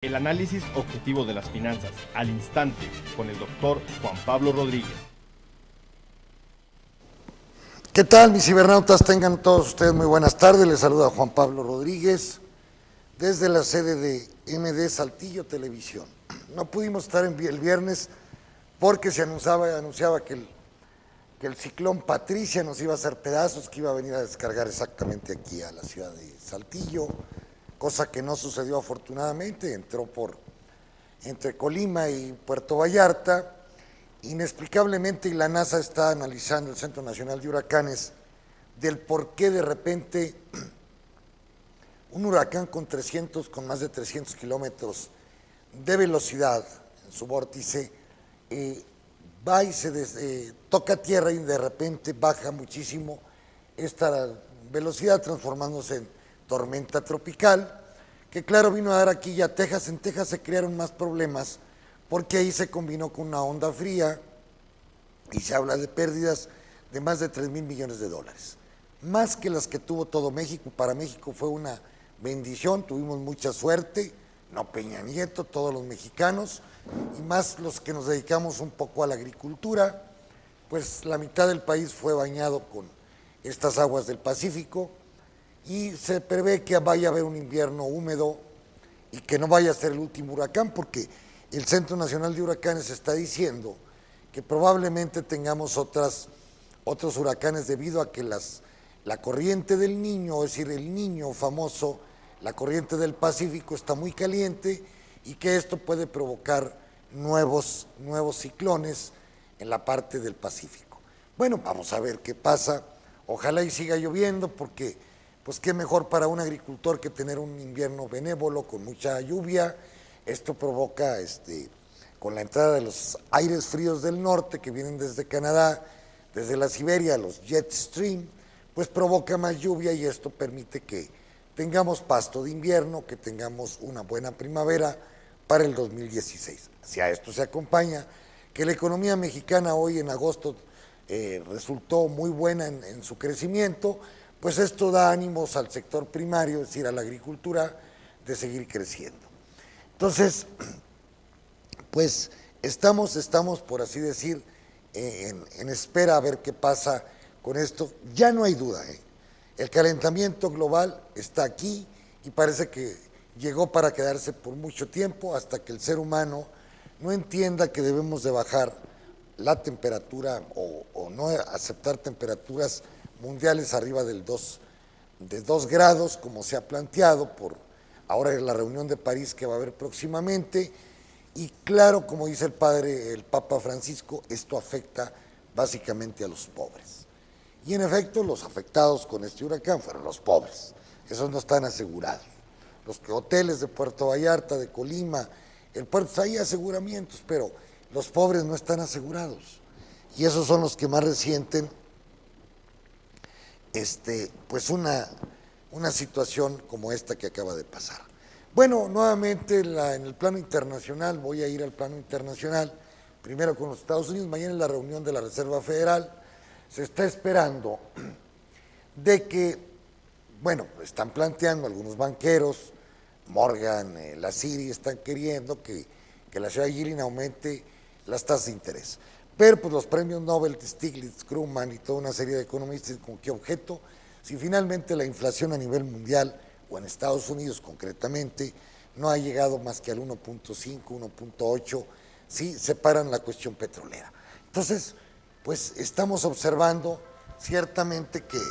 El análisis objetivo de las finanzas al instante con el doctor Juan Pablo Rodríguez. ¿Qué tal, mis cibernautas? Tengan todos ustedes muy buenas tardes. Les saluda Juan Pablo Rodríguez desde la sede de MD Saltillo Televisión. No pudimos estar el viernes porque se anunciaba que el ciclón Patricia nos iba a hacer pedazos, que iba a venir a descargar exactamente aquí a la ciudad de Saltillo, cosa que no sucedió afortunadamente. Entró entre Colima y Puerto Vallarta. Inexplicablemente, y la NASA está analizando, el Centro Nacional de Huracanes, del por qué de repente un huracán con más de 300 kilómetros de velocidad en su vórtice va y se toca tierra y de repente baja muchísimo esta velocidad, transformándose en tormenta tropical, que claro vino a dar aquí ya a Texas. En Texas se crearon más problemas porque ahí se combinó con una onda fría y se habla de pérdidas de más de 3,000 millones de dólares, más que las que tuvo todo México. Para México fue una bendición, tuvimos mucha suerte, no Peña Nieto, todos los mexicanos, y más los que nos dedicamos un poco a la agricultura, pues la mitad del país fue bañado con estas aguas del Pacífico, y se prevé que vaya a haber un invierno húmedo y que no vaya a ser el último huracán, porque el Centro Nacional de Huracanes está diciendo que probablemente tengamos otros huracanes debido a que la corriente del Niño, es decir, el Niño famoso, la corriente del Pacífico está muy caliente y que esto puede provocar nuevos ciclones en la parte del Pacífico. Bueno, vamos a ver qué pasa. Ojalá y siga lloviendo, porque pues qué mejor para un agricultor que tener un invierno benévolo con mucha lluvia. Esto provoca, con la entrada de los aires fríos del norte que vienen desde Canadá, desde la Siberia, los jet stream, pues provoca más lluvia y esto permite que tengamos pasto de invierno, que tengamos una buena primavera para el 2016. Si a esto se acompaña que la economía mexicana hoy en agosto resultó muy buena en su crecimiento, pues esto da ánimos al sector primario, es decir, a la agricultura, de seguir creciendo. Entonces, pues estamos por así decir, en espera a ver qué pasa con esto. Ya no hay duda, el calentamiento global está aquí y parece que llegó para quedarse por mucho tiempo, hasta que el ser humano no entienda que debemos de bajar la temperatura o no aceptar temperaturas mundiales arriba de 2 grados, como se ha planteado por ahora en la reunión de París que va a haber próximamente. Y claro, como dice el Papa Francisco, esto afecta básicamente a los pobres. Y en efecto, los afectados con este huracán fueron los pobres. Esos no están asegurados. Los hoteles de Puerto Vallarta, de Colima, el puerto, hay aseguramientos, pero los pobres no están asegurados. Y esos son los que más resienten pues una situación como esta que acaba de pasar. Bueno, nuevamente en el plano internacional, voy a ir al plano internacional, primero con los Estados Unidos. Mañana en la reunión de la Reserva Federal se está esperando de que, bueno, están planteando algunos banqueros, Morgan, la Citi, están queriendo que la ciudad de Yellen aumente las tasas de interés. Pero pues los premios Nobel, Stiglitz, Krugman y toda una serie de economistas, ¿con qué objeto? Si finalmente la inflación a nivel mundial, o en Estados Unidos concretamente, no ha llegado más que al 1.5, 1.8, si separan la cuestión petrolera. Entonces, pues estamos observando ciertamente que,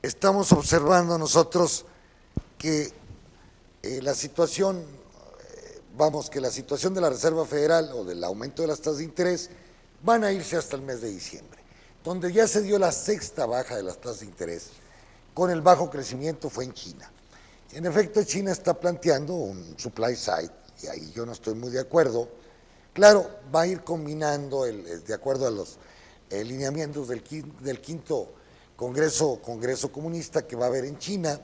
estamos observando nosotros que la situación de la Reserva Federal o del aumento de las tasas de interés van a irse hasta el mes de diciembre, donde ya se dio la 6ª baja de las tasas de interés. Con el bajo crecimiento fue en China. En efecto, China está planteando un supply side, y ahí yo no estoy muy de acuerdo. Claro, va a ir combinando, de acuerdo a los lineamientos del 5º Congreso Comunista que va a haber en China,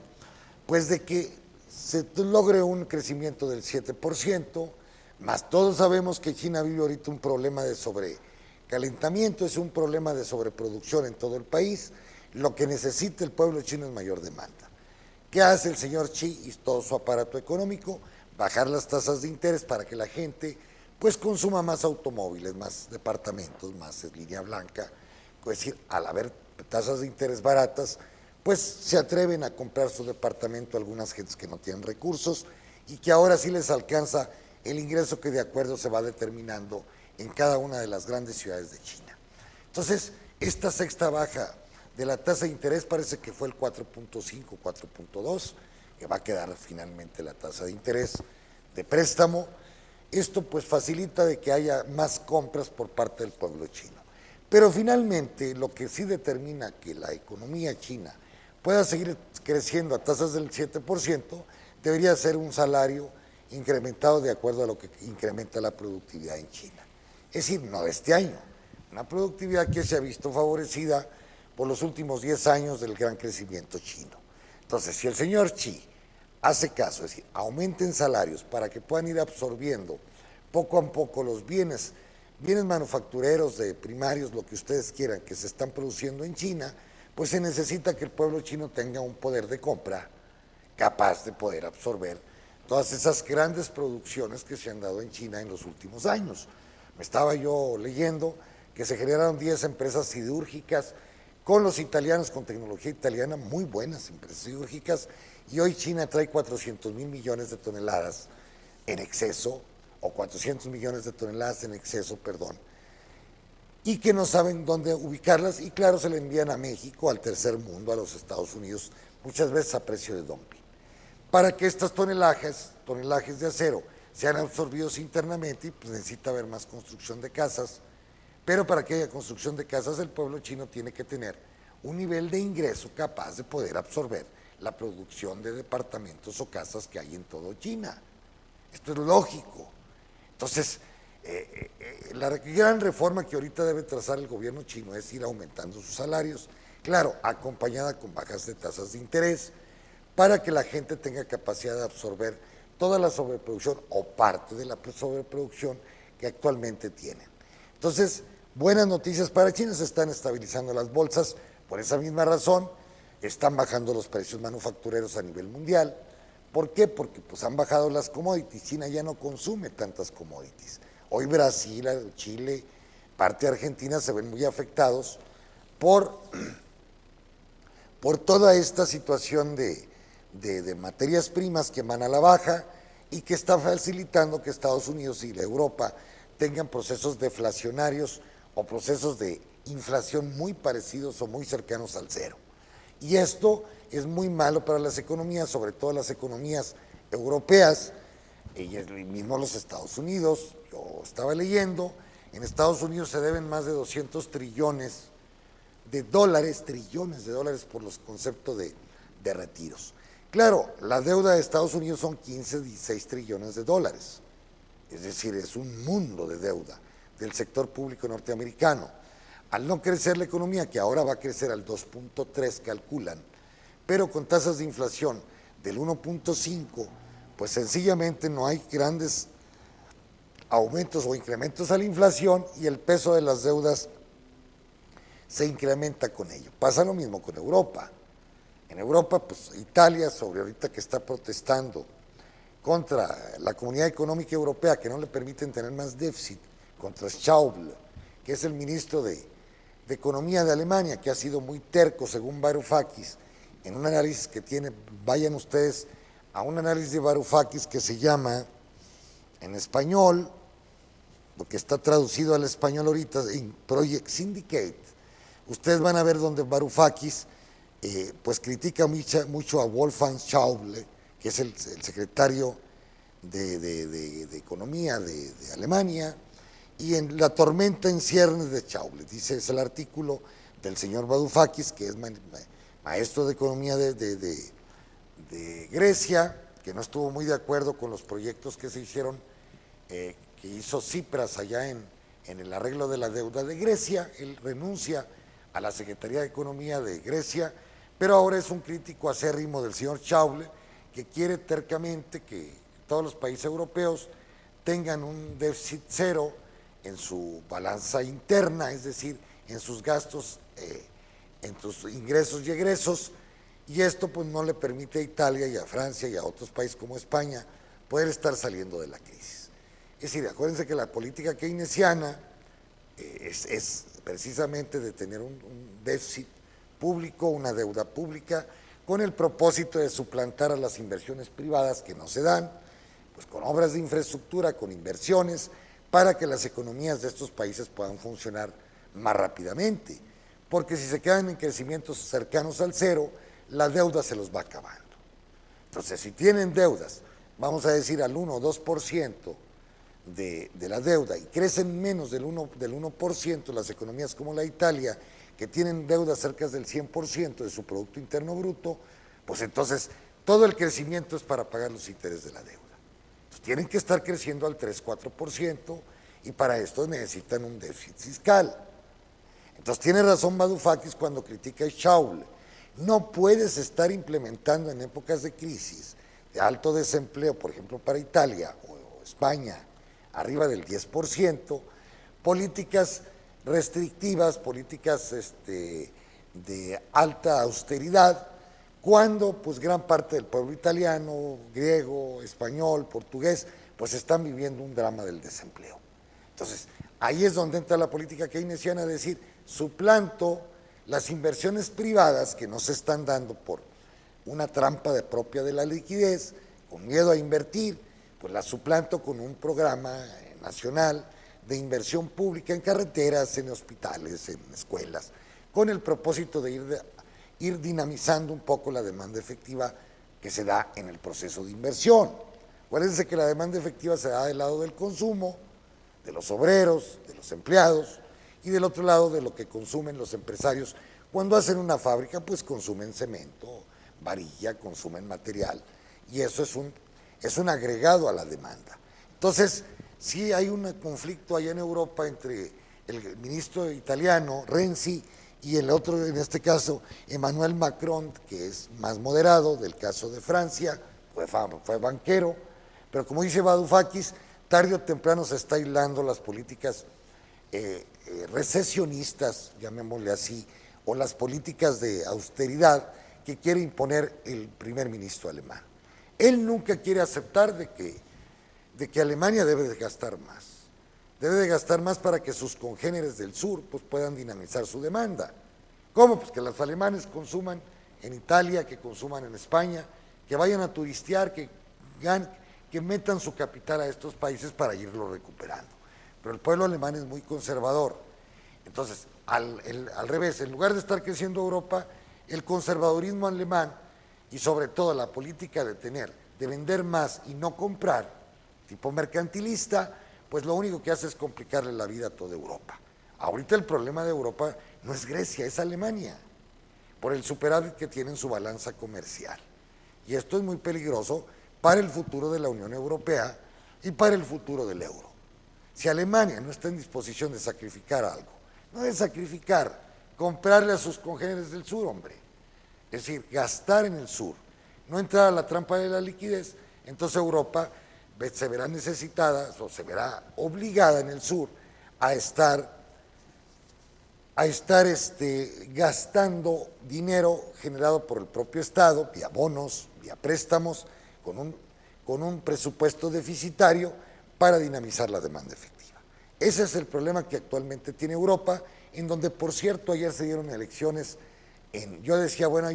pues de que se logre un crecimiento del 7%, más todos sabemos que China vive ahorita un problema de sobrecalentamiento, es un problema de sobreproducción en todo el país. Lo que necesita el pueblo chino es mayor demanda. ¿Qué hace el señor Xi y todo su aparato económico? Bajar las tasas de interés para que la gente pues consuma más automóviles, más departamentos, más línea blanca. Es decir, al haber tasas de interés baratas, pues se atreven a comprar su departamento algunas gentes que no tienen recursos y que ahora sí les alcanza el ingreso que de acuerdo se va determinando en cada una de las grandes ciudades de China. Entonces, esta sexta baja de la tasa de interés parece que fue el 4.5, 4.2, que va a quedar finalmente la tasa de interés de préstamo. Esto pues facilita de que haya más compras por parte del pueblo chino. Pero finalmente lo que sí determina que la economía china pueda seguir creciendo a tasas del 7%, debería ser un salario incrementado de acuerdo a lo que incrementa la productividad en China. Es decir, no de este año, una productividad que se ha visto favorecida por los últimos 10 años del gran crecimiento chino. Entonces, si el señor Xi hace caso, es decir, aumenten salarios para que puedan ir absorbiendo poco a poco los bienes manufactureros de primarios, lo que ustedes quieran, que se están produciendo en China, pues se necesita que el pueblo chino tenga un poder de compra capaz de poder absorber todas esas grandes producciones que se han dado en China en los últimos años. Me estaba yo leyendo que se generaron 10 empresas siderúrgicas con los italianos, con tecnología italiana, muy buenas empresas siderúrgicas, y hoy China trae 400 mil millones de toneladas en exceso, o 400 millones de toneladas en exceso, perdón, y que no saben dónde ubicarlas, y claro, se le envían a México, al tercer mundo, a los Estados Unidos, muchas veces a precio de dumping. Para que estas tonelajes de acero sean absorbidos internamente, pues necesita haber más construcción de casas, pero para que haya construcción de casas, el pueblo chino tiene que tener un nivel de ingreso capaz de poder absorber la producción de departamentos o casas que hay en todo China. Esto es lógico. Entonces, la gran reforma que ahorita debe trazar el gobierno chino es ir aumentando sus salarios, claro, acompañada con bajas de tasas de interés, para que la gente tenga capacidad de absorber toda la sobreproducción o parte de la sobreproducción que actualmente tienen. Entonces, buenas noticias para China, se están estabilizando las bolsas, por esa misma razón están bajando los precios manufactureros a nivel mundial. ¿Por qué? Porque pues han bajado las commodities, China ya no consume tantas commodities. Hoy Brasil, Chile, parte de Argentina se ven muy afectados por toda esta situación de materias primas que van a la baja y que está facilitando que Estados Unidos y Europa tengan procesos deflacionarios o procesos de inflación muy parecidos o muy cercanos al cero. Y esto es muy malo para las economías, sobre todo las economías europeas y mismo los Estados Unidos. Yo estaba leyendo, en Estados Unidos se deben más de 200 trillones de dólares por los conceptos de retiros. Claro, la deuda de Estados Unidos son 15, 16 trillones de dólares, es decir, es un mundo de deuda del sector público norteamericano. Al no crecer la economía, que ahora va a crecer al 2.3 calculan, pero con tasas de inflación del 1.5, pues sencillamente no hay grandes aumentos o incrementos a la inflación y el peso de las deudas se incrementa con ello. Pasa lo mismo con Europa. En Europa, pues Italia, sobre ahorita que está protestando contra la Comunidad Económica Europea, que no le permiten tener más déficit, contra Schäuble, que es el ministro de Economía de Alemania, que ha sido muy terco, según Varoufakis, en un análisis que tiene, vayan ustedes a un análisis de Varoufakis que se llama, en español, lo que está traducido al español ahorita, en Project Syndicate, ustedes van a ver donde Varoufakis pues critica mucho a Wolfgang Schäuble, que es el secretario de Economía de Alemania, y en la tormenta en ciernes de Schäuble, dice, es el artículo del señor Varoufakis, que es maestro de Economía de Grecia, que no estuvo muy de acuerdo con los proyectos que se hicieron, que hizo Tsipras allá en el arreglo de la deuda de Grecia. Él renuncia a la Secretaría de Economía de Grecia, pero ahora es un crítico acérrimo del señor Schäuble, que quiere tercamente que todos los países europeos tengan un déficit cero en su balanza interna, es decir, en sus gastos, en sus ingresos y egresos, y esto pues no le permite a Italia y a Francia y a otros países como España poder estar saliendo de la crisis. Es decir, acuérdense que la política keynesiana es precisamente de tener un déficit público, una deuda pública, con el propósito de suplantar a las inversiones privadas que no se dan, pues con obras de infraestructura, con inversiones, para que las economías de estos países puedan funcionar más rápidamente, porque si se quedan en crecimientos cercanos al cero, la deuda se los va acabando. Entonces, si tienen deudas, vamos a decir al 1 o 2% de la deuda y crecen menos del 1% las economías como la Italia, que tienen deudas cerca del 100% de su Producto Interno Bruto, pues entonces todo el crecimiento es para pagar los intereses de la deuda. Entonces, tienen que estar creciendo al 3-4% y para esto necesitan un déficit fiscal. Entonces tiene razón Varoufakis cuando critica a Schäuble. No puedes estar implementando en épocas de crisis, de alto desempleo, por ejemplo para Italia o España, arriba del 10%, políticas restrictivas, políticas de alta austeridad, cuando pues gran parte del pueblo italiano, griego, español, portugués, pues están viviendo un drama del desempleo. Entonces, ahí es donde entra la política keynesiana, a decir, suplanto las inversiones privadas que no se están dando por una trampa propia de la liquidez, con miedo a invertir, pues las suplanto con un programa nacional de inversión pública en carreteras, en hospitales, en escuelas, con el propósito de ir dinamizando un poco la demanda efectiva que se da en el proceso de inversión. Acuérdense que la demanda efectiva se da del lado del consumo, de los obreros, de los empleados, y del otro lado de lo que consumen los empresarios. Cuando hacen una fábrica, pues consumen cemento, varilla, consumen material, y eso es un agregado a la demanda. Entonces, sí hay un conflicto allá en Europa entre el ministro italiano, Renzi, y el otro, en este caso, Emmanuel Macron, que es más moderado, del caso de Francia, fue banquero, pero como dice Varoufakis, tarde o temprano se está aislando las políticas recesionistas, llamémosle así, o las políticas de austeridad que quiere imponer el primer ministro alemán. Él nunca quiere aceptar de que Alemania debe de gastar más para que sus congéneres del sur pues, puedan dinamizar su demanda. ¿Cómo? Pues que los alemanes consuman en Italia, que consuman en España, que vayan a turistear, que metan su capital a estos países para irlo recuperando. Pero el pueblo alemán es muy conservador. Entonces, al revés, en lugar de estar creciendo Europa, el conservadurismo alemán y sobre todo la política de vender más y no comprar, tipo mercantilista, pues lo único que hace es complicarle la vida a toda Europa. Ahorita el problema de Europa no es Grecia, es Alemania, por el superávit que tiene en su balanza comercial. Y esto es muy peligroso para el futuro de la Unión Europea y para el futuro del euro. Si Alemania no está en disposición de sacrificar algo, no de sacrificar, comprarle a sus congéneres del sur, hombre, es decir, gastar en el sur, no entrar a la trampa de la liquidez, entonces Europa se verá necesitada o se verá obligada en el sur a estar gastando dinero generado por el propio Estado, vía bonos, vía préstamos, con un presupuesto deficitario para dinamizar la demanda efectiva. Ese es el problema que actualmente tiene Europa, en donde, por cierto, ayer se dieron elecciones, yo decía, bueno,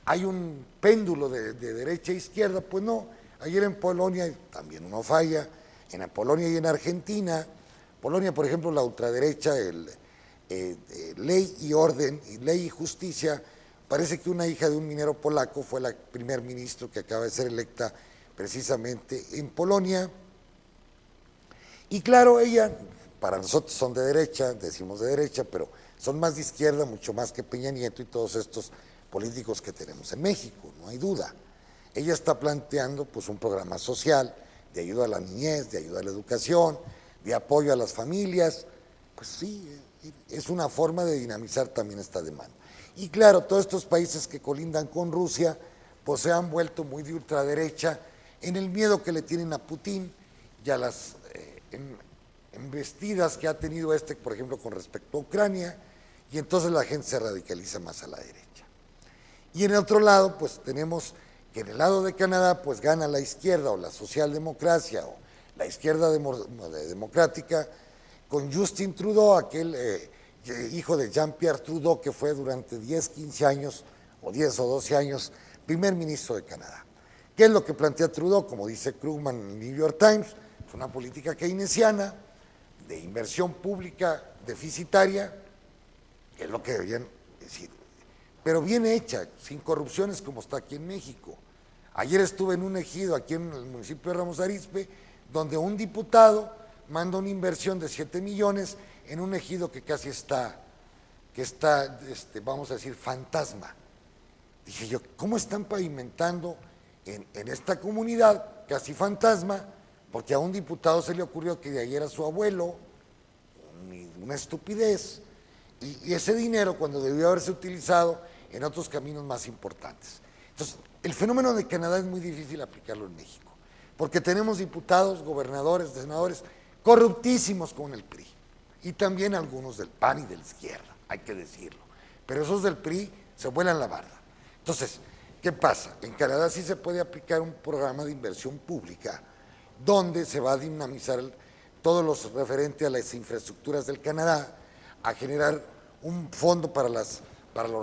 hay un péndulo de derecha e izquierda, pues no, ayer en Polonia, también uno falla, en Polonia y en Argentina, Polonia, por ejemplo, la ultraderecha, Ley y Orden, y Ley y Justicia, parece que una hija de un minero polaco fue la primer ministro que acaba de ser electa precisamente en Polonia, y claro, ella, para nosotros son de derecha, decimos de derecha, pero son más de izquierda, mucho más que Peña Nieto y todos estos políticos que tenemos en México, no hay duda. Ella está planteando pues un programa social de ayuda a la niñez, de ayuda a la educación, de apoyo a las familias, pues sí, es una forma de dinamizar también esta demanda. Y claro, todos estos países que colindan con Rusia, pues se han vuelto muy de ultraderecha en el miedo que le tienen a Putin y a las embestidas que ha tenido por ejemplo, con respecto a Ucrania, y entonces la gente se radicaliza más a la derecha. Y en el otro lado, pues tenemos que en el lado de Canadá, pues gana la izquierda o la socialdemocracia o la izquierda democrática con Justin Trudeau, aquel hijo de Jean-Pierre Trudeau que fue durante 10, 15 años o 10 o 12 años primer ministro de Canadá. ¿Qué es lo que plantea Trudeau? Como dice Krugman en el New York Times, es una política keynesiana de inversión pública deficitaria, que es lo que deberían decir, pero bien hecha, sin corrupciones como está aquí en México. Ayer estuve en un ejido aquí en el municipio de Ramos Arizpe, donde un diputado manda una inversión de 7 millones en un ejido que casi está, vamos a decir, fantasma. Dije yo, ¿cómo están pavimentando en esta comunidad casi fantasma? Porque a un diputado se le ocurrió que de ahí era su abuelo, una estupidez, y ese dinero cuando debió haberse utilizado en otros caminos más importantes. Entonces, el fenómeno de Canadá es muy difícil aplicarlo en México, porque tenemos diputados, gobernadores, senadores corruptísimos con el PRI, y también algunos del PAN y de la izquierda, hay que decirlo, pero esos del PRI se vuelan la barda. Entonces, ¿qué pasa? En Canadá sí se puede aplicar un programa de inversión pública donde se va a dinamizar todo lo referente a las infraestructuras del Canadá, a generar un fondo para los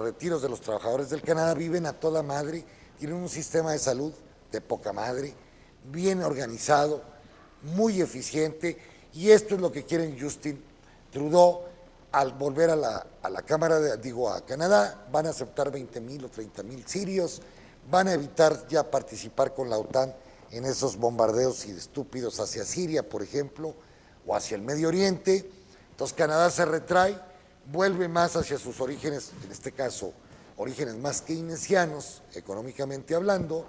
retiros de los trabajadores del Canadá. Viven a toda madre, tienen un sistema de salud de poca madre, bien organizado, muy eficiente, y esto es lo que quieren Justin Trudeau. Al volver a la Cámara, a Canadá, van a aceptar 20,000 o 30,000 sirios, van a evitar ya participar con la OTAN en esos bombardeos estúpidos hacia Siria, por ejemplo, o hacia el Medio Oriente. Entonces Canadá se retrae, vuelve más hacia sus orígenes, en este caso, orígenes más keynesianos, económicamente hablando,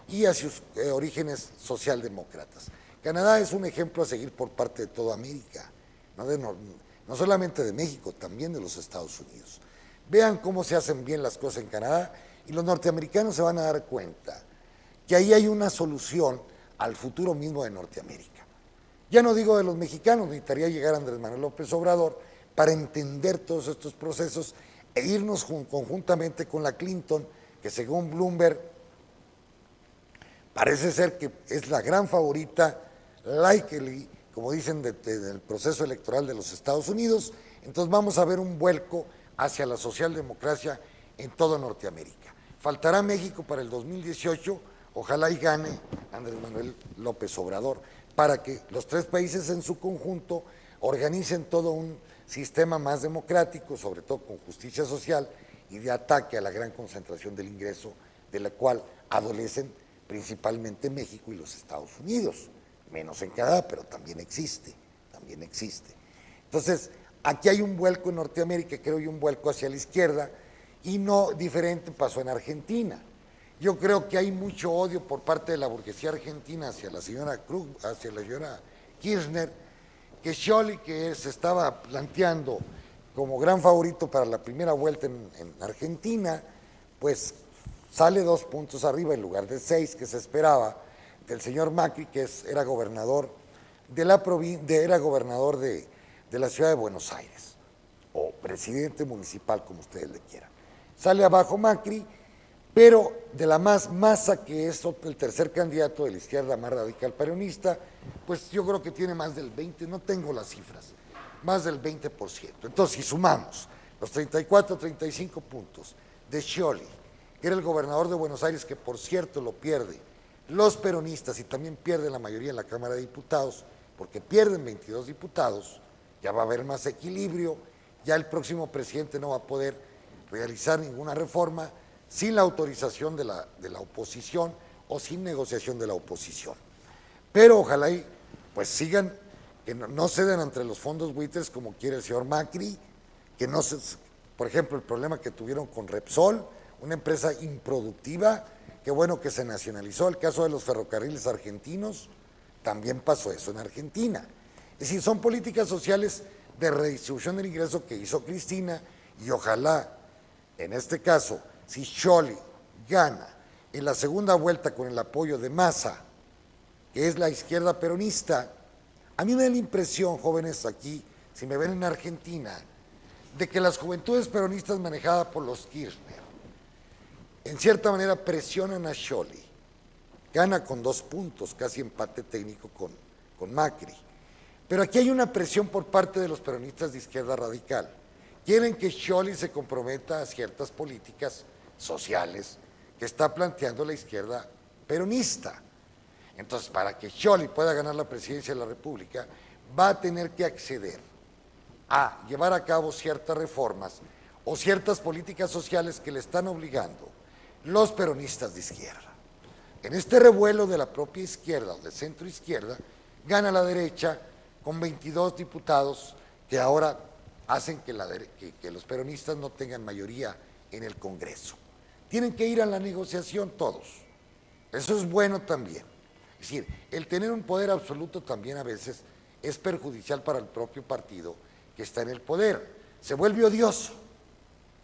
y hacia sus orígenes socialdemócratas. Canadá es un ejemplo a seguir por parte de toda América, no solamente de México, también de los Estados Unidos. Vean cómo se hacen bien las cosas en Canadá y los norteamericanos se van a dar cuenta que ahí hay una solución al futuro mismo de Norteamérica. Ya no digo de los mexicanos, necesitaría llegar Andrés Manuel López Obrador para entender todos estos procesos e irnos conjuntamente con la Clinton, que según Bloomberg parece ser que es la gran favorita, likely, como dicen, del proceso electoral de los Estados Unidos. Entonces vamos a ver un vuelco hacia la socialdemocracia en toda Norteamérica. Faltará México para el 2018, ojalá y gane Andrés Manuel López Obrador, para que los tres países en su conjunto organicen todo un sistema más democrático, sobre todo con justicia social y de ataque a la gran concentración del ingreso, de la cual adolecen principalmente México y los Estados Unidos. Menos en Canadá, pero también existe. Entonces, aquí hay un vuelco en Norteamérica, creo, y un vuelco hacia la izquierda, y no diferente pasó en Argentina. Yo creo que hay mucho odio por parte de la burguesía argentina hacia la señora Kirchner, que Scioli, que se estaba planteando como gran favorito para la primera vuelta en Argentina, pues sale 2 puntos arriba en lugar de 6 que se esperaba, del señor Macri, que era gobernador de la ciudad de Buenos Aires, o presidente municipal, como ustedes le quieran. Sale abajo Macri, pero de la masa que es el tercer candidato de la izquierda más radical peronista, pues yo creo que tiene más del 20%, no tengo las cifras, más del 20%. Entonces, si sumamos los 34, 35 puntos de Scioli, que era el gobernador de Buenos Aires, que por cierto lo pierde los peronistas, y también pierden la mayoría en la Cámara de Diputados, porque pierden 22 diputados, ya va a haber más equilibrio, ya el próximo presidente no va a poder realizar ninguna reforma sin la autorización de la oposición o sin negociación de la oposición. Pero ojalá y pues sigan, que no ceden entre los fondos buitres como quiere el señor Macri, que no se, por ejemplo, el problema que tuvieron con Repsol, una empresa improductiva, qué bueno que se nacionalizó. El caso de los ferrocarriles argentinos, también pasó eso en Argentina. Es decir, son políticas sociales de redistribución del ingreso que hizo Cristina, y ojalá, en este caso, si Scioli gana en la segunda vuelta con el apoyo de Massa, que es la izquierda peronista, a mí me da la impresión, jóvenes aquí, si me ven en Argentina, de que las juventudes peronistas manejadas por los Kirchner, en cierta manera presionan a Scioli. Gana con 2 puntos, casi empate técnico con Macri. Pero aquí hay una presión por parte de los peronistas de izquierda radical. Quieren que Scioli se comprometa a ciertas políticas sociales que está planteando la izquierda peronista. Entonces, para que Scioli pueda ganar la presidencia de la República, va a tener que acceder a llevar a cabo ciertas reformas o ciertas políticas sociales que le están obligando los peronistas de izquierda. En este revuelo de la propia izquierda o de centro izquierda, gana la derecha con 22 diputados que ahora hacen que los peronistas no tengan mayoría en el Congreso. Tienen que ir a la negociación todos. Eso es bueno también. Es decir, el tener un poder absoluto también a veces es perjudicial para el propio partido que está en el poder. Se vuelve odioso,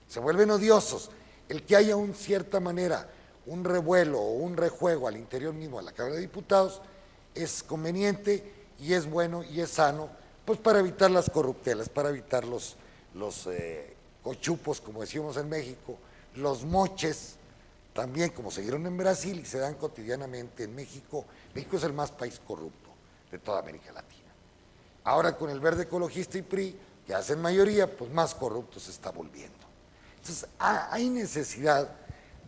se vuelven odiosos. El que haya en cierta manera un revuelo o un rejuego al interior mismo de la Cámara de Diputados es conveniente y es bueno y es sano, pues para evitar las corruptelas, para evitar los cochupos, como decimos en México, los moches, también como se dieron en Brasil y se dan cotidianamente en México. México es el más país corrupto de toda América Latina. Ahora con el Verde Ecologista y PRI, que hacen mayoría, pues más corrupto se está volviendo. Entonces hay necesidad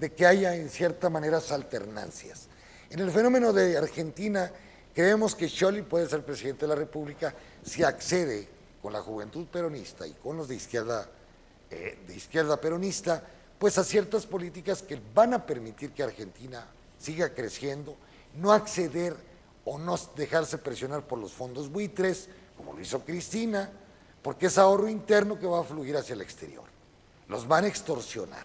de que haya en cierta manera alternancias. En el fenómeno de Argentina, creemos que Scioli puede ser presidente de la República si accede con la juventud peronista y con los de izquierda peronista, pues a ciertas políticas que van a permitir que Argentina siga creciendo, no acceder o no dejarse presionar por los fondos buitres, como lo hizo Cristina, porque es ahorro interno que va a fluir hacia el exterior. Los van a extorsionar.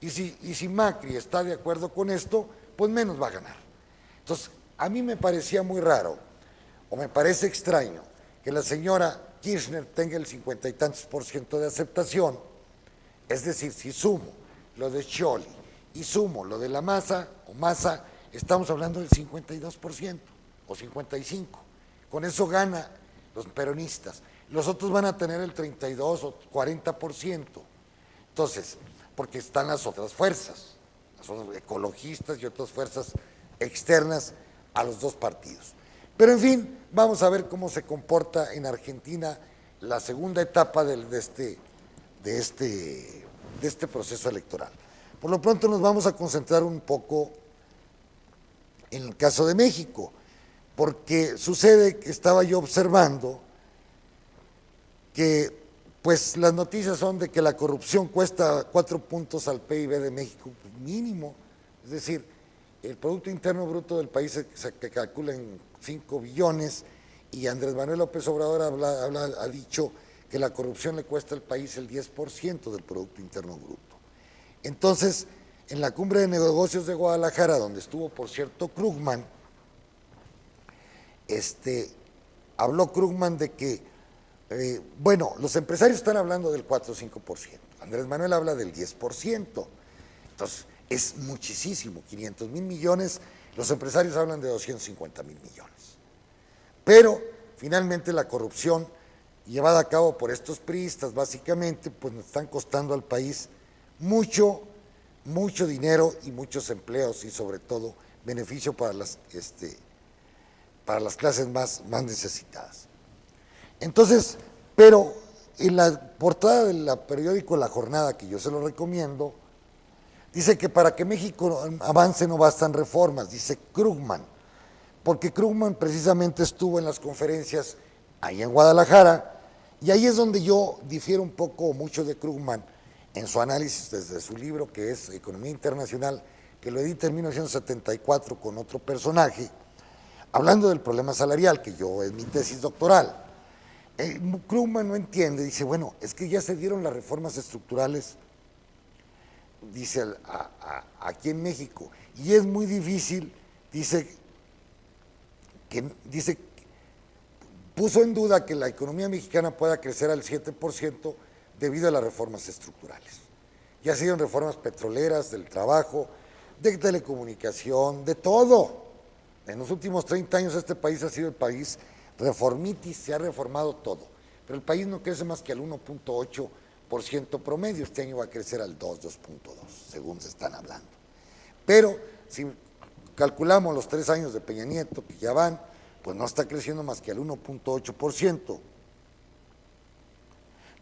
Y si Macri está de acuerdo con esto, pues menos va a ganar. Entonces, a mí me parecía muy raro, o me parece extraño, que la señora Kirchner tenga el 50 y tantos % de aceptación. Es decir, si sumo lo de Scioli y sumo lo de la Massa, estamos hablando del 52% o 55%. Con eso gana los peronistas. Los otros van a tener el 32 o 40%. Entonces, porque están las otras fuerzas, las otras ecologistas y otras fuerzas externas a los dos partidos. Pero en fin, vamos a ver cómo se comporta en Argentina la segunda etapa de este proceso electoral. Por lo pronto nos vamos a concentrar un poco en el caso de México, porque sucede que estaba yo observando que pues las noticias son de que la corrupción cuesta 4 puntos al PIB de México mínimo, es decir, el Producto Interno Bruto del país se calcula en 5 billones y Andrés Manuel López Obrador ha dicho que la corrupción le cuesta al país el 10% del Producto Interno Bruto. Entonces, en la Cumbre de Negocios de Guadalajara, donde estuvo, por cierto, Krugman, habló Krugman de que los empresarios están hablando del 4 o 5%, Andrés Manuel habla del 10%, entonces es muchísimo, 500,000 millones, los empresarios hablan de 250,000 millones. Pero finalmente la corrupción llevada a cabo por estos priistas, básicamente, pues nos están costando al país mucho dinero y muchos empleos y sobre todo beneficio para las clases más necesitadas. Entonces, pero en la portada del periódico La Jornada, que yo se lo recomiendo, dice que para que México avance no bastan reformas, dice Krugman, porque Krugman precisamente estuvo en las conferencias ahí en Guadalajara, y ahí es donde yo difiero un poco o mucho de Krugman en su análisis desde su libro que es Economía Internacional, que lo edita en 1974 con otro personaje, hablando del problema salarial, que es mi tesis doctoral. Krugman no entiende, dice, bueno, es que ya se dieron las reformas estructurales, dice, aquí en México, y es muy difícil, puso en duda que la economía mexicana pueda crecer al 7% debido a las reformas estructurales. Ya se dieron reformas petroleras, del trabajo, de telecomunicación, de todo. En los últimos 30 años este país ha sido el país reformitis, se ha reformado todo, pero el país no crece más que al 1.8% promedio, este año va a crecer al 2.2, según se están hablando. Pero si calculamos los 3 años de Peña Nieto, que ya van, pues no está creciendo más que al 1.8%.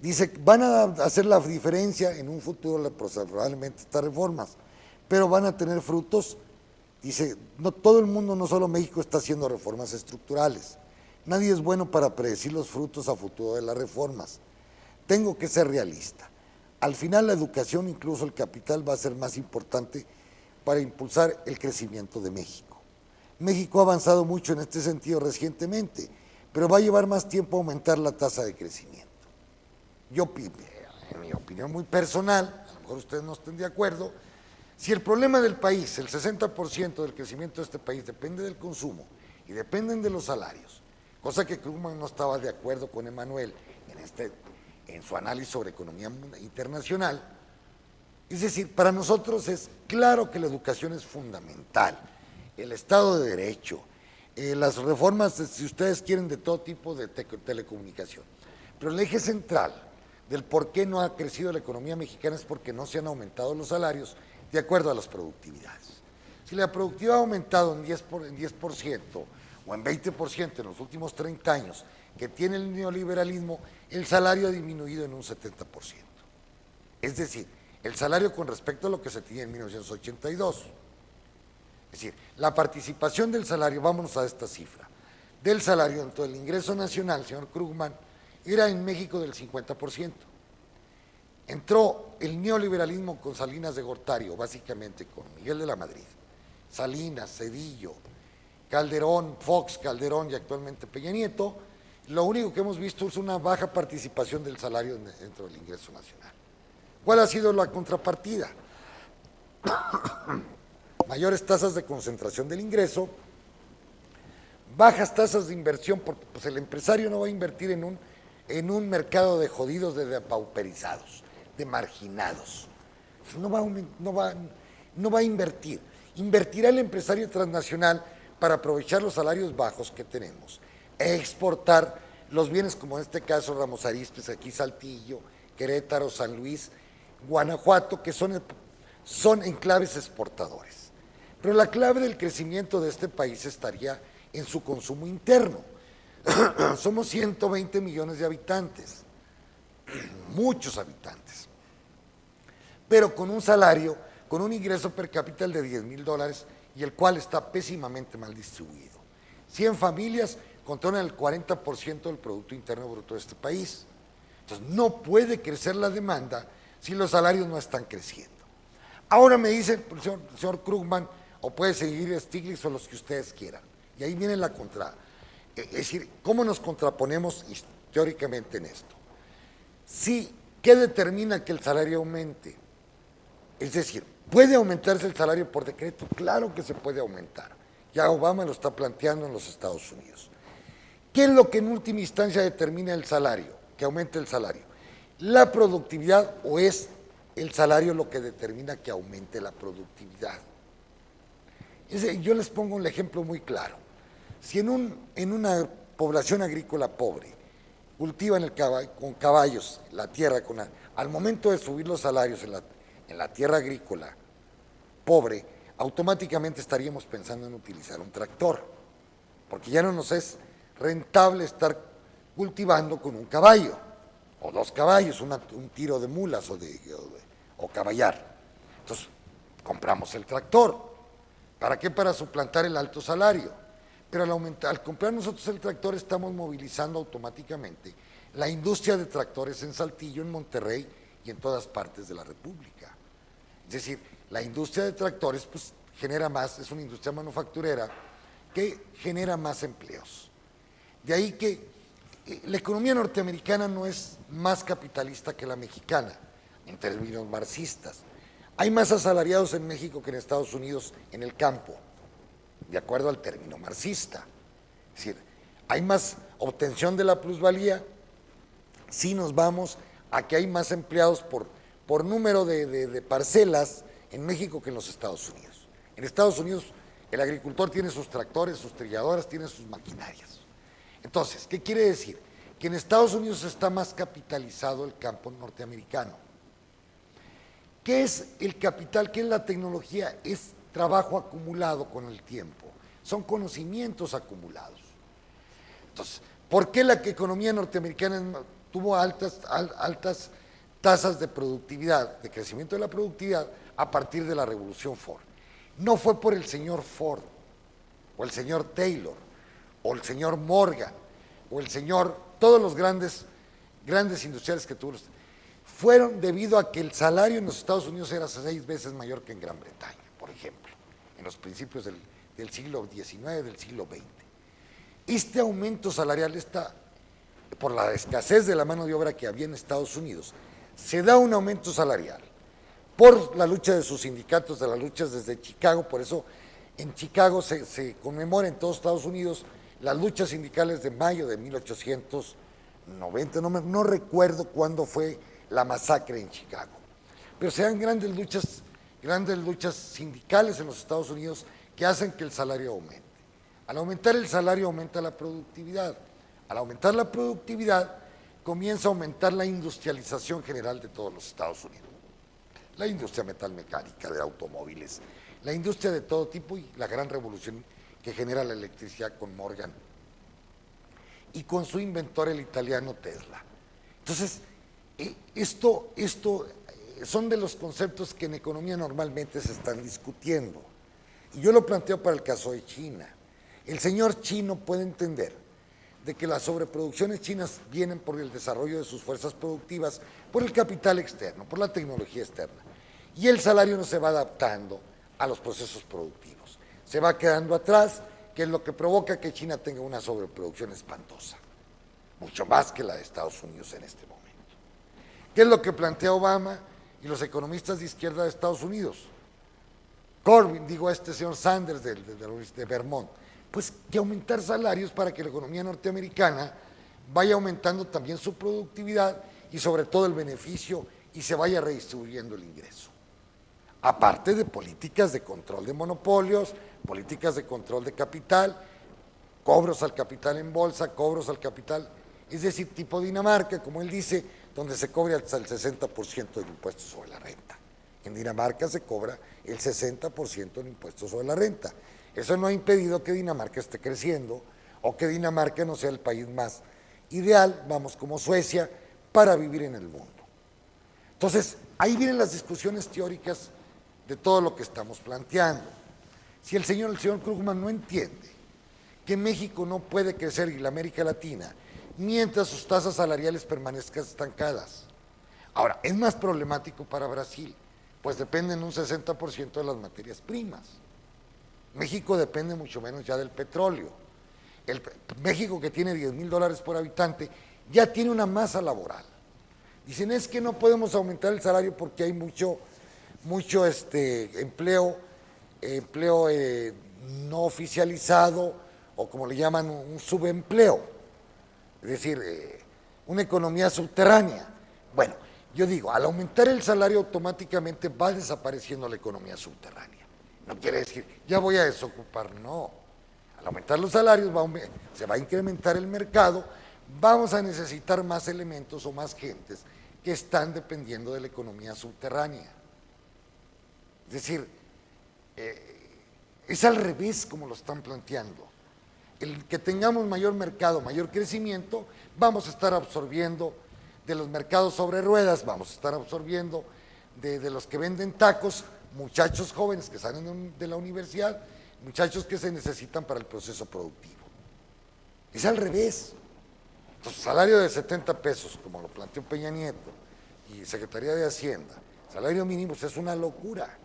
Dice, van a hacer la diferencia en un futuro, probablemente estas reformas, pero van a tener frutos. Dice, no todo el mundo, no solo México, está haciendo reformas estructurales. Nadie es bueno para predecir los frutos a futuro de las reformas. Tengo que ser realista. Al final la educación, incluso el capital, va a ser más importante para impulsar el crecimiento de México. México ha avanzado mucho en este sentido recientemente, pero va a llevar más tiempo aumentar la tasa de crecimiento. Yo, en mi opinión muy personal, a lo mejor ustedes no estén de acuerdo, si el problema del país, el 60% del crecimiento de este país depende del consumo y dependen de los salarios, cosa que Krugman no estaba de acuerdo con Emanuel en su análisis sobre economía internacional, es decir, para nosotros es claro que la educación es fundamental, el Estado de Derecho, las reformas, si ustedes quieren, de todo tipo de telecomunicación, pero el eje central del por qué no ha crecido la economía mexicana es porque no se han aumentado los salarios de acuerdo a las productividades. Si la productividad ha aumentado en 10% o en 20% en los últimos 30 años que tiene el neoliberalismo, el salario ha disminuido en un 70%. Es decir, el salario con respecto a lo que se tenía en 1982. Es decir, la participación del salario, vámonos a esta cifra, del salario dentro del ingreso nacional, señor Krugman, era en México del 50%. Entró el neoliberalismo con Salinas de Gortari, básicamente con Miguel de la Madrid, Salinas, Zedillo, Calderón, Fox, Calderón y actualmente Peña Nieto. Lo único que hemos visto es una baja participación del salario dentro del ingreso nacional. ¿Cuál ha sido la contrapartida? Mayores tasas de concentración del ingreso, bajas tasas de inversión, porque pues, el empresario no va a invertir en un mercado de jodidos, de apauperizados, de marginados. No va a invertir. Invertirá el empresario transnacional para aprovechar los salarios bajos que tenemos e exportar los bienes, como en este caso Ramos Arizpe, aquí Saltillo, Querétaro, San Luis, Guanajuato, que son enclaves exportadores. Pero la clave del crecimiento de este país estaría en su consumo interno. Somos 120 millones de habitantes, muchos habitantes, pero con un salario, con un ingreso per cápita de $10,000 y el cual está pésimamente mal distribuido. 100 familias controlan el 40% del Producto Interno Bruto de este país. Entonces no puede crecer la demanda si los salarios no están creciendo. Ahora me dice el señor Krugman, o puede seguir Stiglitz o los que ustedes quieran, y ahí viene la es decir, ¿cómo nos contraponemos teóricamente en esto? Sí, ¿qué determina que el salario aumente? Es decir, ¿puede aumentarse el salario por decreto? Claro que se puede aumentar. Ya Obama lo está planteando en los Estados Unidos. ¿Qué es lo que en última instancia determina el salario, que aumente el salario? ¿La productividad o es el salario lo que determina que aumente la productividad? Yo les pongo un ejemplo muy claro. Si en una población agrícola pobre cultivan con caballos la tierra, al momento de subir los salarios en la tierra agrícola pobre, automáticamente estaríamos pensando en utilizar un tractor, porque ya no nos es rentable estar cultivando con un caballo, o 2 caballos, un tiro de mulas o caballar. Entonces, compramos el tractor. ¿Para qué? Para suplantar el alto salario. Pero al comprar nosotros el tractor estamos movilizando automáticamente la industria de tractores en Saltillo, en Monterrey y en todas partes de la República. Es decir, la industria de tractores pues, genera más, es una industria manufacturera que genera más empleos. De ahí que la economía norteamericana no es más capitalista que la mexicana, en términos marxistas. Hay más asalariados en México que en Estados Unidos en el campo, de acuerdo al término marxista. Es decir, hay más obtención de la plusvalía si nos vamos a que hay más empleados por número de parcelas en México que en los Estados Unidos. En Estados Unidos el agricultor tiene sus tractores, sus trilladoras, tiene sus maquinarias. Entonces, ¿qué quiere decir? que en Estados Unidos está más capitalizado el campo norteamericano. ¿Qué es el capital? ¿Qué es la tecnología? Es trabajo acumulado con el tiempo, son conocimientos acumulados. Entonces, ¿por qué la economía norteamericana tuvo altas tasas de productividad, de crecimiento de la productividad a partir de la Revolución Ford? No fue por el señor Ford, o el señor Taylor, o el señor Morgan, o el señor, todos los grandes industriales que tuvo. Fueron debido a que el salario en los Estados Unidos era 6 veces mayor que en Gran Bretaña, por ejemplo, en los principios del siglo XIX, del siglo XX. Este aumento salarial, por la escasez de la mano de obra que había en Estados Unidos, se da un aumento salarial por la lucha de sus sindicatos, de las luchas desde Chicago. Por eso en Chicago se conmemora en todos Estados Unidos las luchas sindicales de mayo de 1890, no recuerdo cuándo fue la masacre en Chicago, pero se dan grandes luchas sindicales en los Estados Unidos que hacen que el salario aumente. Al aumentar el salario aumenta la productividad, al aumentar la productividad comienza a aumentar la industrialización general de todos los Estados Unidos, la industria metalmecánica, de automóviles, la industria de todo tipo y la gran revolución que genera la electricidad con Morgan y con su inventor, el italiano Tesla. Entonces, esto son de los conceptos que en economía normalmente se están discutiendo. Y yo lo planteo para el caso de China. El señor chino puede entender de que las sobreproducciones chinas vienen por el desarrollo de sus fuerzas productivas, por el capital externo, por la tecnología externa. Y el salario no se va adaptando a los procesos productivos. Se va quedando atrás, que es lo que provoca que China tenga una sobreproducción espantosa, mucho más que la de Estados Unidos en este momento. ¿Qué es lo que plantea Obama y los economistas de izquierda de Estados Unidos? Corbyn, este señor Sanders de Vermont, pues que aumentar salarios para que la economía norteamericana vaya aumentando también su productividad y sobre todo el beneficio y se vaya redistribuyendo el ingreso. Aparte de políticas de control de monopolios, políticas de control de capital, cobros al capital en bolsa, cobros al capital, es decir, tipo Dinamarca, como él dice, donde se cobra hasta el 60% del impuesto sobre la renta. En Dinamarca se cobra el 60% del impuesto sobre la renta. Eso no ha impedido que Dinamarca esté creciendo o que Dinamarca no sea el país más ideal, vamos, como Suecia, para vivir en el mundo. Entonces, ahí vienen las discusiones teóricas de todo lo que estamos planteando. Si el señor Krugman no entiende que México no puede crecer y la América Latina mientras sus tasas salariales permanezcan estancadas. Ahora, es más problemático para Brasil, pues dependen un 60% de las materias primas. México depende mucho menos ya del petróleo. México, que tiene $10,000 por habitante, ya tiene una masa laboral. Dicen, es que no podemos aumentar el salario porque hay mucho empleo no oficializado, o como le llaman, un subempleo, es decir, una economía subterránea. Bueno, yo digo, al aumentar el salario automáticamente va desapareciendo la economía subterránea. No quiere decir, ya voy a desocupar, no. Al aumentar los salarios se va a incrementar el mercado, vamos a necesitar más elementos o más gentes que están dependiendo de la economía subterránea. Es decir, es al revés como lo están planteando. El que tengamos mayor mercado, mayor crecimiento, vamos a estar absorbiendo de los mercados sobre ruedas, vamos a estar absorbiendo de los que venden tacos, muchachos jóvenes que salen de la universidad, muchachos que se necesitan para el proceso productivo. Es al revés. Entonces, salario de 70 pesos, como lo planteó Peña Nieto y Secretaría de Hacienda, salario mínimo, pues es una locura.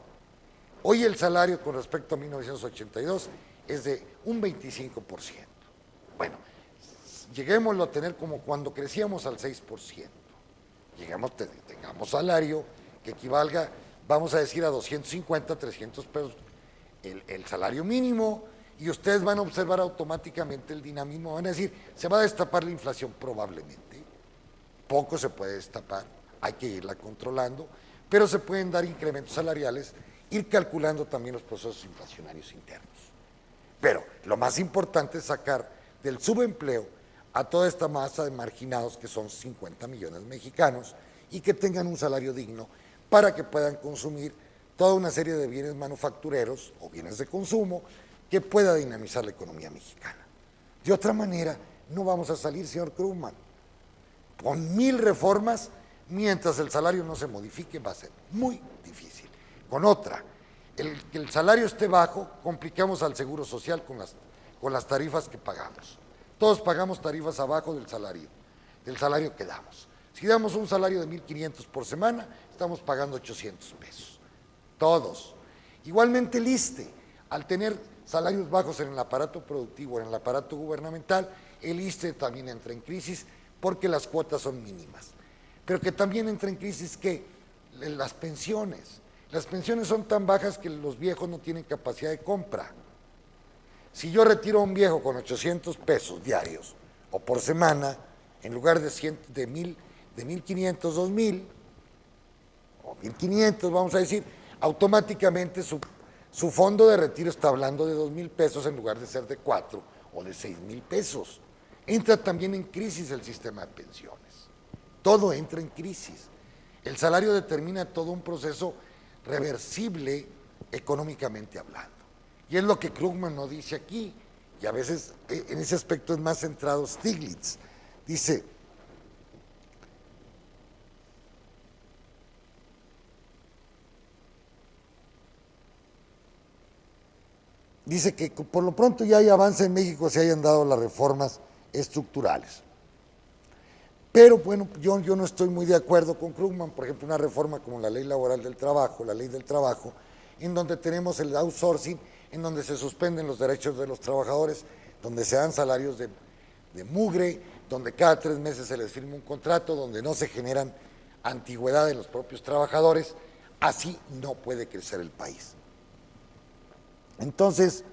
Hoy el salario con respecto a 1982 es de un 25%. Bueno, lleguémoslo a tener como cuando crecíamos al 6%. Tengamos salario que equivalga, vamos a decir, a 250, 300 pesos el salario mínimo, y ustedes van a observar automáticamente el dinamismo, van a decir, se va a destapar la inflación probablemente, poco se puede destapar, hay que irla controlando, pero se pueden dar incrementos salariales, ir calculando también los procesos inflacionarios internos. Pero lo más importante es sacar del subempleo a toda esta masa de marginados que son 50 millones de mexicanos y que tengan un salario digno para que puedan consumir toda una serie de bienes manufactureros o bienes de consumo que pueda dinamizar la economía mexicana. De otra manera, no vamos a salir, señor Krugman. Con 1000 reformas, mientras el salario no se modifique, va a ser muy difícil. Con otra, que el salario esté bajo, complicamos al Seguro Social con las tarifas que pagamos. Todos pagamos tarifas abajo del salario que damos. Si damos un salario de 1,500 por semana, estamos pagando 800 pesos. Todos. Igualmente el ISSSTE, al tener salarios bajos en el aparato productivo, en el aparato gubernamental, el ISSSTE también entra en crisis porque las cuotas son mínimas. Pero que también entra en crisis que las pensiones. Las pensiones son tan bajas que los viejos no tienen capacidad de compra. Si yo retiro a un viejo con 800 pesos diarios o por semana, en lugar de 1,500, 2,000 o 1,500, vamos a decir, automáticamente su fondo de retiro está hablando de 2,000 pesos en lugar de ser de 4 o de 6,000 pesos. Entra también en crisis el sistema de pensiones. Todo entra en crisis. El salario determina todo un proceso reversible económicamente hablando. Y es lo que Krugman no dice aquí, y a veces en ese aspecto es más centrado Stiglitz. Dice, que por lo pronto ya hay avance en México, se hayan dado las reformas estructurales. Pero bueno, yo no estoy muy de acuerdo con Krugman, por ejemplo, una reforma como la Ley Laboral del Trabajo, la Ley del Trabajo, en donde tenemos el outsourcing, en donde se suspenden los derechos de los trabajadores, donde se dan salarios de mugre, donde cada 3 meses se les firma un contrato, donde no se generan antigüedad de los propios trabajadores. Así no puede crecer el país. Entonces,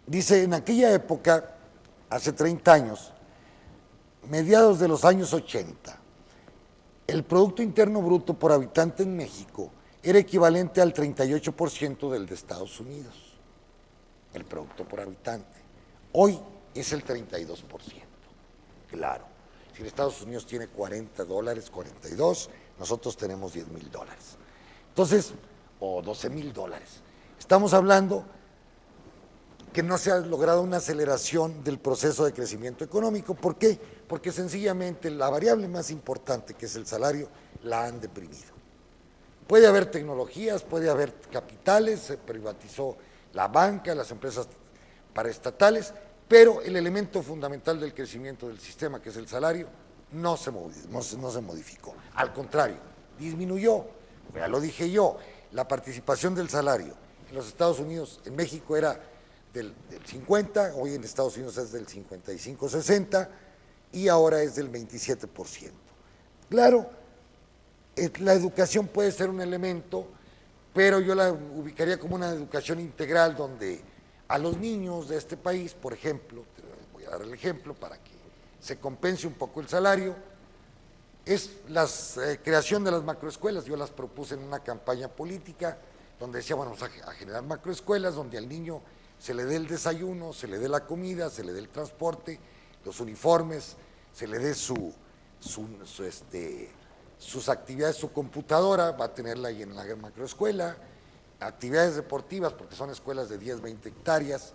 dice, en aquella época, hace 30 años, mediados de los años 80, el Producto Interno Bruto por habitante en México era equivalente al 38% del de Estados Unidos, el producto por habitante. Hoy es el 32%. Claro, si Estados Unidos tiene $40, 42, nosotros tenemos $10,000. Entonces, o $12,000. Estamos hablando que no se ha logrado una aceleración del proceso de crecimiento económico. ¿Por qué? Porque sencillamente la variable más importante, que es el salario, la han deprimido. Puede haber tecnologías, puede haber capitales, se privatizó la banca, las empresas paraestatales, pero el elemento fundamental del crecimiento del sistema, que es el salario, no se modificó. Al contrario, disminuyó. Ya lo dije yo, la participación del salario en los Estados Unidos, en México era del 50, hoy en Estados Unidos es del 55-60 y ahora es del 27%. Claro, la educación puede ser un elemento, pero yo la ubicaría como una educación integral donde a los niños de este país, por ejemplo, voy a dar el ejemplo para que se compense un poco el salario, es la creación de las macroescuelas. Yo las propuse en una campaña política donde decía, bueno, vamos a generar macroescuelas donde al niño se le dé el desayuno, se le dé la comida, se le dé el transporte, los uniformes, se le dé sus actividades, su computadora, va a tenerla ahí en la macroescuela, actividades deportivas, porque son escuelas de 10, 20 hectáreas,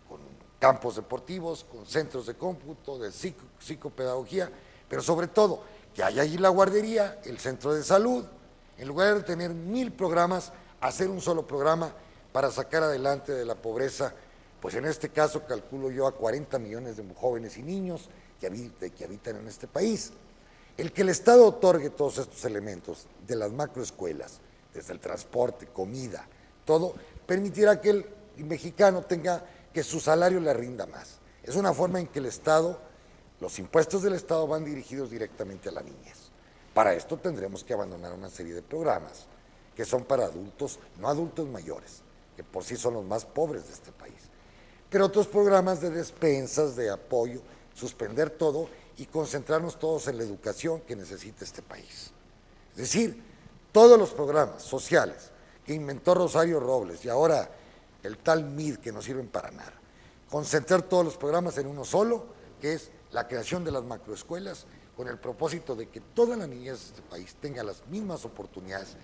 con campos deportivos, con centros de cómputo, de psicopedagogía, pero sobre todo que haya allí la guardería, el centro de salud, en lugar de tener 1000 programas, hacer un solo programa para sacar adelante de la pobreza, pues en este caso calculo yo a 40 millones de jóvenes y niños que habitan en este país. El que el Estado otorgue todos estos elementos de las macroescuelas, desde el transporte, comida, todo, permitirá que el mexicano tenga, que su salario le rinda más. Es una forma en que el Estado, los impuestos del Estado van dirigidos directamente a la niñez. Para esto tendremos que abandonar una serie de programas que son para adultos, no adultos mayores, que por sí son los más pobres de este país, pero otros programas de despensas, de apoyo, suspender todo y concentrarnos todos en la educación que necesita este país. Es decir, todos los programas sociales que inventó Rosario Robles y ahora el tal MID, que no sirven para nada, concentrar todos los programas en uno solo, que es la creación de las macroescuelas, con el propósito de que toda la niñez de este país tenga las mismas oportunidades,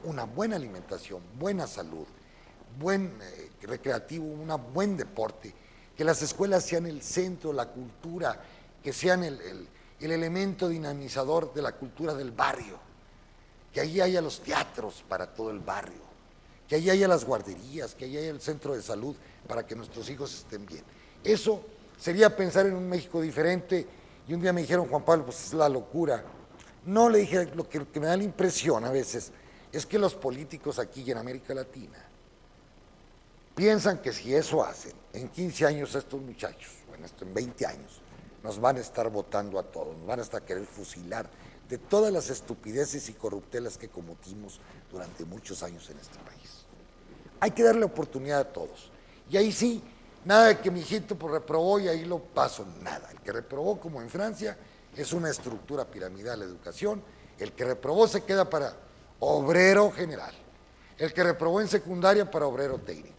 una buena alimentación, buena salud, buen recreativo, un buen deporte, que las escuelas sean el centro, la cultura, que sean el elemento dinamizador de la cultura del barrio, que allí haya los teatros para todo el barrio, que allí haya las guarderías, que allí haya el centro de salud para que nuestros hijos estén bien. Eso sería pensar en un México diferente. Y un día me dijeron, Juan Pablo, pues es la locura. No, le dije, lo que me da la impresión a veces es que los políticos aquí y en América Latina piensan que si eso hacen, en 15 años estos muchachos, bueno, esto en 20 años, nos van a estar votando a todos, nos van a estar a querer fusilar de todas las estupideces y corruptelas que cometimos durante muchos años en este país. Hay que darle oportunidad a todos. Y ahí sí, nada de que mi hijito pues reprobó y ahí lo paso, nada. El que reprobó, como en Francia, es una estructura piramidal de educación. El que reprobó se queda para obrero general. El que reprobó en secundaria para obrero técnico.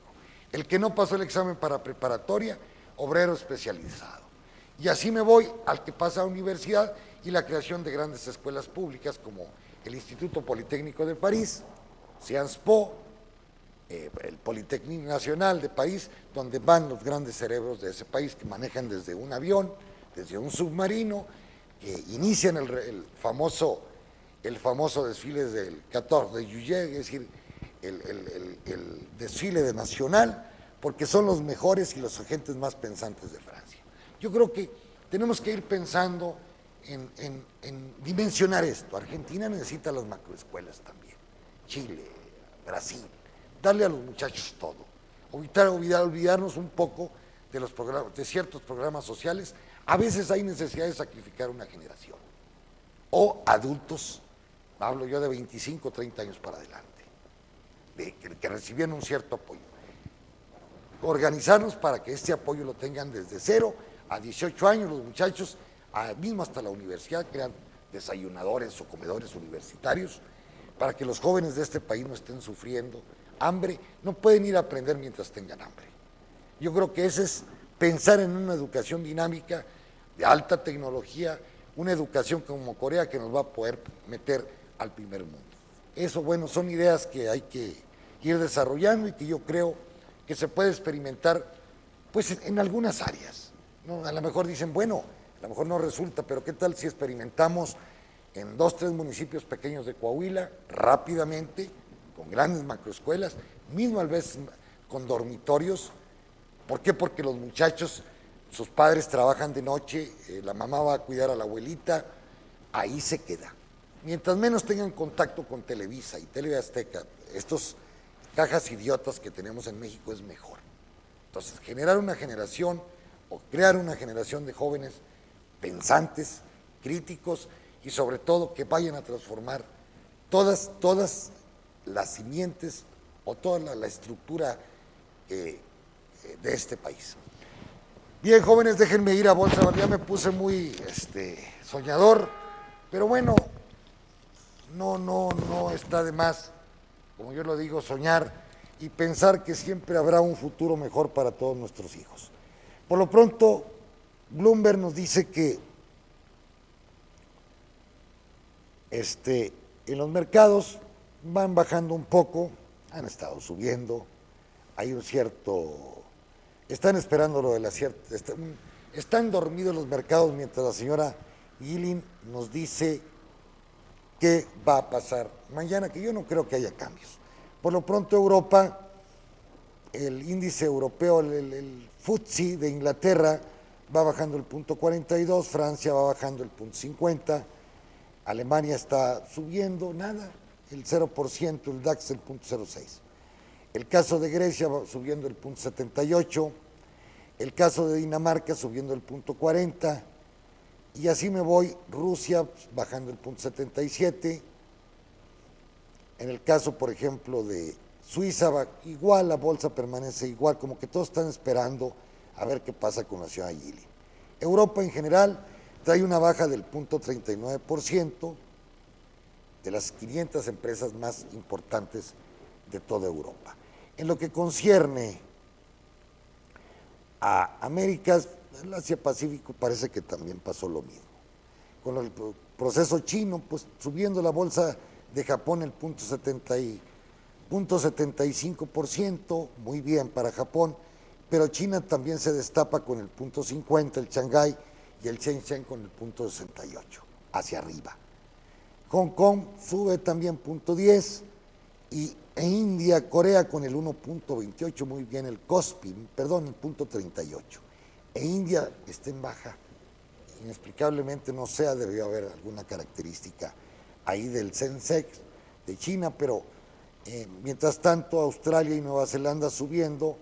El que no pasó el examen para preparatoria, obrero especializado. Y así me voy al que pasa a universidad y la creación de grandes escuelas públicas como el Instituto Politécnico de París, Sciences Po, el Politécnico Nacional de París, donde van los grandes cerebros de ese país que manejan desde un avión, desde un submarino, que inician el famoso desfile del 14 de Juillet, es decir, el desfile de nacional, porque son los mejores y los agentes más pensantes de Francia. Yo creo que tenemos que ir pensando en dimensionar esto. Argentina necesita las macroescuelas también, Chile, Brasil, darle a los muchachos todo, olvidarnos un poco de los programas, de ciertos programas sociales. A veces hay necesidad de sacrificar una generación, o adultos, hablo yo de 25, 30 años para adelante, que recibieron un cierto apoyo. Organizarnos para que este apoyo lo tengan desde 0 a 18 años los muchachos, mismo hasta la universidad, crean desayunadores o comedores universitarios, para que los jóvenes de este país no estén sufriendo hambre. No pueden ir a aprender mientras tengan hambre. Yo creo que ese es pensar en una educación dinámica, de alta tecnología, una educación como Corea que nos va a poder meter al primer mundo. Eso, bueno, son ideas que hay que ir desarrollando y que yo creo que se puede experimentar pues en algunas áreas, ¿no? A lo mejor dicen, bueno, a lo mejor no resulta, pero ¿qué tal si experimentamos en 2, 3 municipios pequeños de Coahuila, rápidamente, con grandes macroescuelas, mismo a veces con dormitorios? ¿Por qué? Porque los muchachos, sus padres trabajan de noche, la mamá va a cuidar a la abuelita, ahí se queda. Mientras menos tengan contacto con Televisa y TV Azteca, estos cajas idiotas que tenemos en México, es mejor. Entonces, generar una generación o crear una generación de jóvenes pensantes, críticos y sobre todo que vayan a transformar todas las simientes o toda la estructura de este país. Bien, jóvenes, déjenme ir a bolsa, ya me puse muy soñador, pero bueno, no está de más, como yo lo digo, soñar y pensar que siempre habrá un futuro mejor para todos nuestros hijos. Por lo pronto, Bloomberg nos dice que en los mercados van bajando un poco, han estado subiendo, hay un cierto, están esperando lo de la cierta, están dormidos los mercados mientras la señora Yellen nos dice qué va a pasar mañana, que yo no creo que haya cambios. Por lo pronto Europa, el índice europeo, el FTSE de Inglaterra va bajando el 0.42, Francia va bajando el 0.50, Alemania está subiendo, nada, el 0%, el DAX el 0.06. El caso de Grecia va subiendo el 0.78, el caso de Dinamarca subiendo el 0.40, y así me voy, Rusia bajando el 0.77, en el caso, por ejemplo, de Suiza, igual la bolsa permanece igual, como que todos están esperando a ver qué pasa con la señora Yellen. Europa en general trae una baja del 0.39% de las 500 empresas más importantes de toda Europa. En lo que concierne a Américas, el Asia-Pacífico parece que también pasó lo mismo. Con el proceso chino, pues subiendo la bolsa de Japón el 0.75%, muy bien para Japón, pero China también se destapa con el 0.50, el Shanghái y el Shenzhen con el 0.68, hacia arriba. Hong Kong sube también 0.10 e India, Corea con el 1.28, muy bien el Kospi, perdón, el 0.38. E India está en baja, inexplicablemente no sea, debió haber alguna característica ahí del Sensex de China, pero mientras tanto Australia y Nueva Zelanda subiendo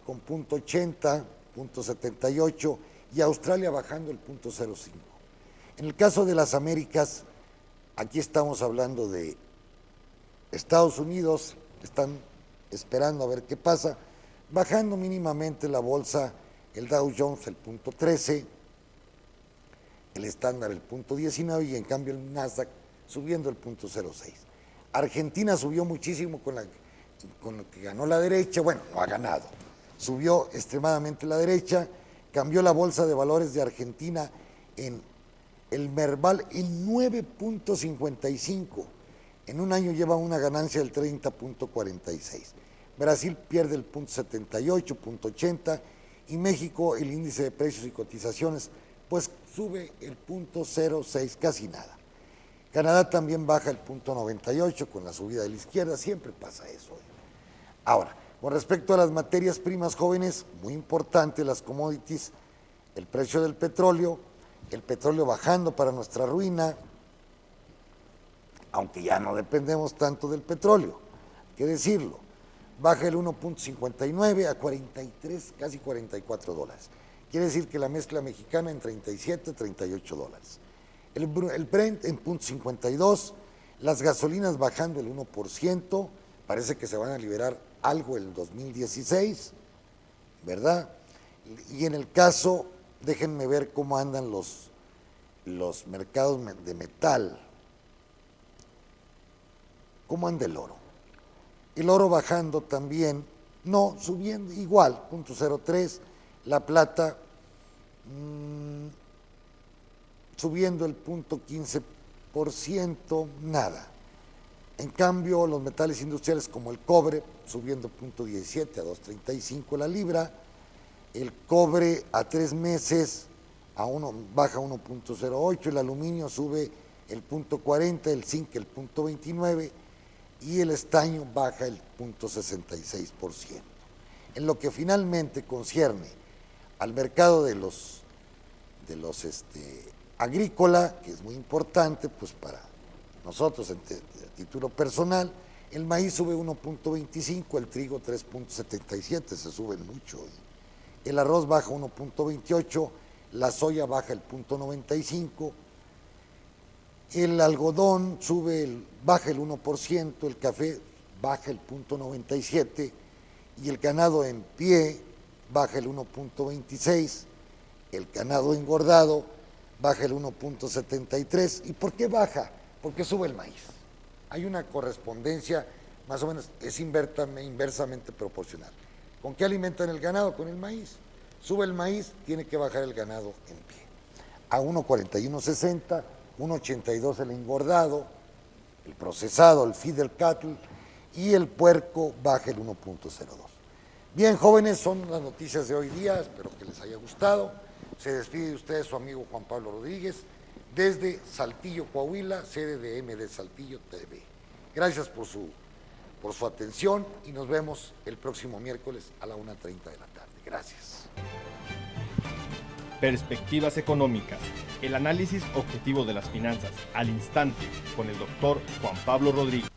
con 0.80, 0.78 y Australia bajando el 0.05. En el caso de las Américas, aquí estamos hablando de Estados Unidos, están esperando a ver qué pasa, bajando mínimamente la bolsa, el Dow Jones el 0.13, el estándar el 0.19 y en cambio el Nasdaq subiendo el 0.06. Argentina subió muchísimo con lo que ganó la derecha, bueno, no ha ganado, subió extremadamente la derecha, cambió la bolsa de valores de Argentina en el Merval en 9.55, en un año lleva una ganancia del 30.46. Brasil pierde el 0.78, 0.80 y México, el índice de precios y cotizaciones, pues sube el 0.06, casi nada. Canadá también baja el 0.98 con la subida de la izquierda, siempre pasa eso. Ahora, con respecto a las materias primas jóvenes, muy importante, las commodities, el precio del petróleo, el petróleo bajando para nuestra ruina, aunque ya no dependemos tanto del petróleo, hay que decirlo, baja el 1.59 a 43, casi 44 dólares. Quiere decir que la mezcla mexicana en 37, 38 dólares. El Brent en 0.52, las gasolinas bajando el 1%, parece que se van a liberar algo en el 2016, ¿verdad? Y en el caso, déjenme ver cómo andan los mercados de metal. ¿Cómo anda el oro? El oro bajando también, no, subiendo igual, 0.03, la plata subiendo el 0.15%, nada. En cambio, los metales industriales como el cobre subiendo 0.17 a 2.35 la libra, el cobre a 3 meses baja 1.08, el aluminio sube el 0.40, el zinc el 0.29 y el estaño baja el 0.66%. En lo que finalmente concierne al mercado de los agrícola, que es muy importante pues para nosotros a título personal, el maíz sube 1.25, el trigo 3.77, se suben mucho, el arroz baja 1.28, la soya baja el 0.95, el algodón baja el 1%, el café baja el 0.97 y el ganado en pie baja el 1.26, el ganado engordado baja el 1.73. ¿Y por qué baja? Porque sube el maíz. Hay una correspondencia, más o menos, es inversamente proporcional. ¿Con qué alimentan el ganado? Con el maíz. Sube el maíz, tiene que bajar el ganado en pie. A 1.4160, 1.82 el engordado, el procesado, el feeder cattle, y el puerco baja el 1.02. Bien, jóvenes, son las noticias de hoy día, espero que les haya gustado. Se despide de ustedes su amigo Juan Pablo Rodríguez, desde Saltillo, Coahuila, sede de MD Saltillo TV. Gracias por su atención y nos vemos el próximo miércoles a la 1:30 de la tarde. Gracias. Perspectivas económicas, el análisis objetivo de las finanzas al instante con el doctor Juan Pablo Rodríguez.